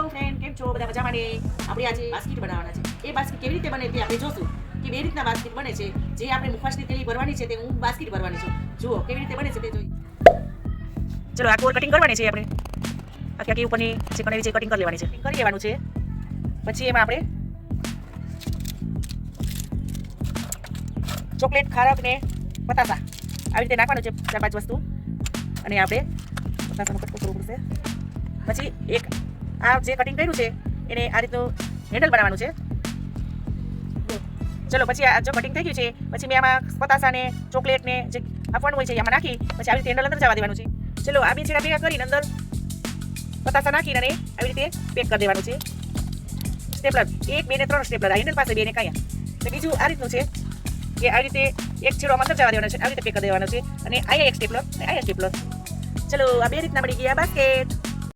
Hello friend, કેમ છો બધા? મજામાં ને? આપણે આજે બાસ્કેટ બનાવવાના છે. એ બાસ્કેટ કેવી રીતે બને તે આપણે જોશું કે બે રીતના બાસ્કેટ બને છે. જે આપણે મુખવાસની થેલી ભરવાની છે તે હું બાસ્કેટ ભરવાની છું. જુઓ કેવી રીતે બને છે તે જોઈ. ચલો આ કોર કટિંગ કરવાની છે આપણે. આખી ઉપરની જે કણેલી છે કટિંગ કરી લેવાની છે. કટિંગ કરી લેવાનું છે. પછી એમાં આપણે ચોકલેટ, ખારક ને પતાસા આવી રીતે નાખવાનું છે, 4-5 વસ્તુ. અને આપણે પતાસાનો કટકો કરવો પડશે. પછી એક આ જે કટિંગ કર્યું છે એને આ રીતનું હેન્ડલ બનાવવાનું છે. ચલો પછી આ જો કટિંગ થઈ ગયું છે પછી મેં આમાં પતાસાને ચોકલેટને જે આપવાનું હોય છે આમાં નાખી પછી આવી રીતે હેન્ડલ અંદર જવા દેવાનું છે. ચલો આ બે છેડા ભેગા કરીને અંદર પતાસા નાખીને અને આવી રીતે પેક કરી દેવાનું છે. સ્ટેપલર 1, 2 ને 3 સ્ટેપલર, આ હેન્ડલ પાસે 2 ને કાંઈ. તો બીજું આ રીતનું છે કે આવી રીતે એક છેડો આમાં અંદર જવા દેવાનો છે, આવી રીતે પેક કરી દેવાનો છે. અને અહીંયા એક સ્ટેપલર અને અહીંયા સ્ટેપલર. ચલો આ બે રીતના મળી ગયા બાસ્કેટ.